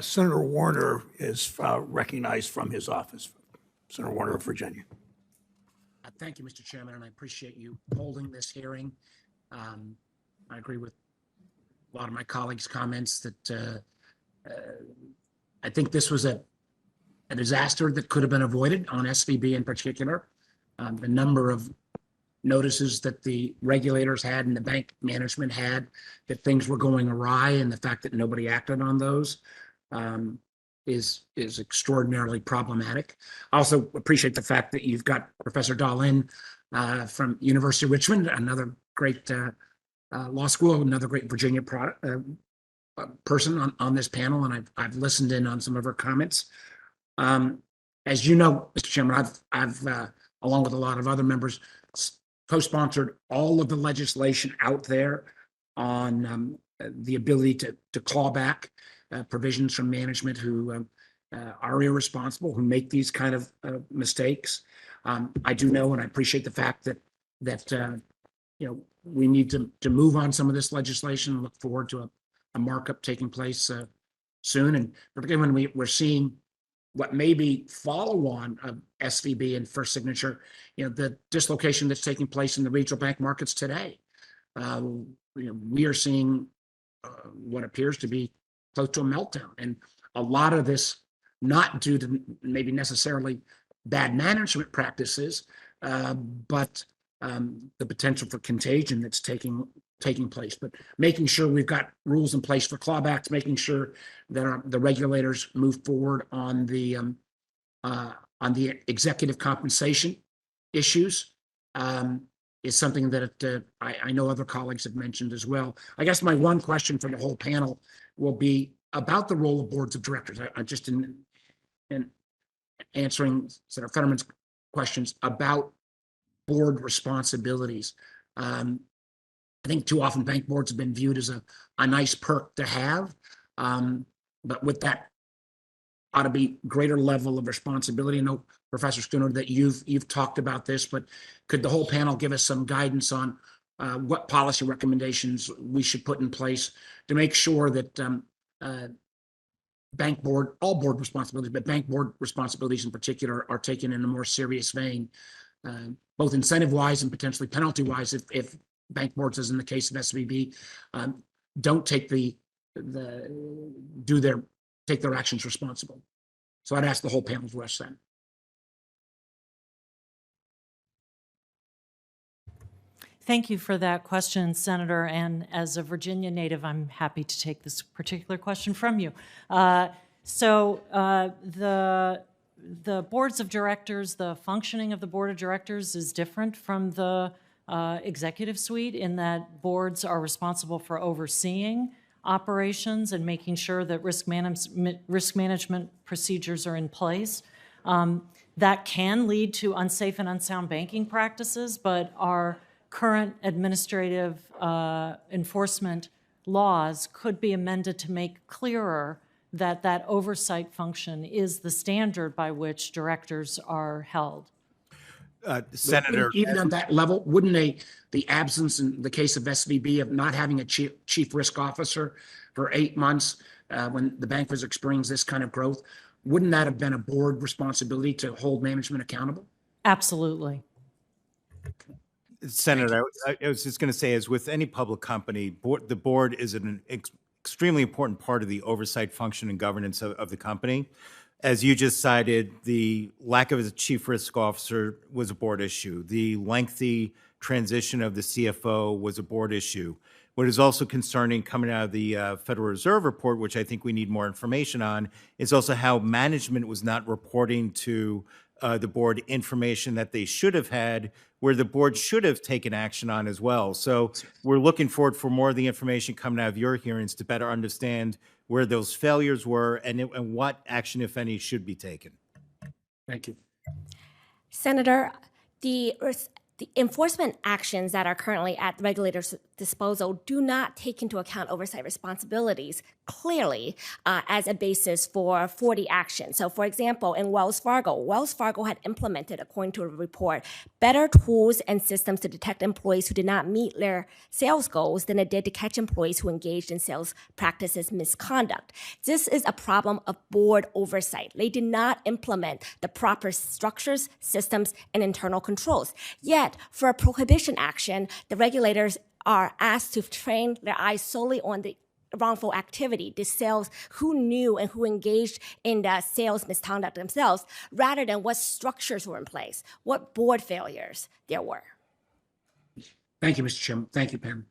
Senator Warner is recognized from his office. Senator Warner of Virginia. Thank you, Mr. Chairman, and I appreciate you holding this hearing. I agree with a lot of my colleagues' comments that I think this was a disaster that could have been avoided on SVB in particular. The number of notices that the regulators had and the bank management had that things were going awry, and the fact that nobody acted on those is extraordinarily problematic. I also appreciate the fact that you've got Professor Dahlin from University of Richmond, another great law school, another great Virginia person on this panel, and I've listened in on some of her comments. As you know, Mr. Chairman, I've along with a lot of other members, co-sponsored all of the legislation out there on the ability to claw back provisions from management who are irresponsible, who make these kind of mistakes. I do know, and I appreciate the fact that we need to move on some of this legislation and look forward to a markup taking place soon, and particularly when we're seeing what may be follow-on of SVB and First Signature, the dislocation that's taking place in the regional bank markets today. We are seeing what appears to be close to a meltdown, and a lot of this not due to maybe necessarily bad management practices, but the potential for contagion that's taking place. But making sure we've got rules in place for clawbacks, making sure that the regulators move forward on the executive compensation issues is something that I know other colleagues have mentioned as well. I guess my one question for the whole panel will be about the role of boards of directors. I just in answering Senator Fetterman's questions about board responsibilities. I think too often bank boards have been viewed as a nice perk to have, but with that ought to be greater level of responsibility. I know, Professor Schooner, that you've talked about this, but could the whole panel give us some guidance on what policy recommendations we should put in place to make sure that all board responsibilities, but bank board responsibilities in particular, are taken in a more serious vein, both incentive-wise and potentially penalty-wise, if bank boards, as in the case of SVB, don't take their actions responsible. So I'd ask the whole panel to address that. Thank you for that question, Senator. And as a Virginia native, I'm happy to take this particular question from you. So the boards of directors, the functioning of the board of directors is different from the executive suite in that boards are responsible for overseeing operations and making sure that risk management procedures are in place. That can lead to unsafe and unsound banking practices, but our current administrative enforcement laws could be amended to make clearer that oversight function is the standard by which directors are held. Senator, even on that level, wouldn't the absence in the case of SVB of not having a chief risk officer for 8 months when the bank was experiencing this kind of growth, wouldn't that have been a board responsibility to hold management accountable? Absolutely. Senator, I was just going to say, as with any public company, the board is an extremely important part of the oversight function and governance of the company. As you just cited, the lack of a chief risk officer was a board issue. The lengthy transition of the CFO was a board issue. What is also concerning coming out of the Federal Reserve report, which I think we need more information on, is also how management was not reporting to the board information that they should have had, where the board should have taken action on as well. So we're looking forward for more of the information coming out of your hearings to better understand where those failures were and what action, if any, should be taken. Thank you. Senator, the the enforcement actions that are currently at the regulator's disposal do not take into account oversight responsibilities clearly as a basis for the action. So for example, in Wells Fargo had implemented, according to a report, better tools and systems to detect employees who did not meet their sales goals than it did to catch employees who engaged in sales practices misconduct. This is a problem of board oversight. They did not implement the proper structures, systems, and internal controls. Yet, for a prohibition action, the regulators are asked to train their eyes solely on the wrongful activity, the sales, who knew and who engaged in the sales misconduct themselves, rather than what structures were in place, what board failures there were. Thank you, Mr. Chairman. Thank you, Pam.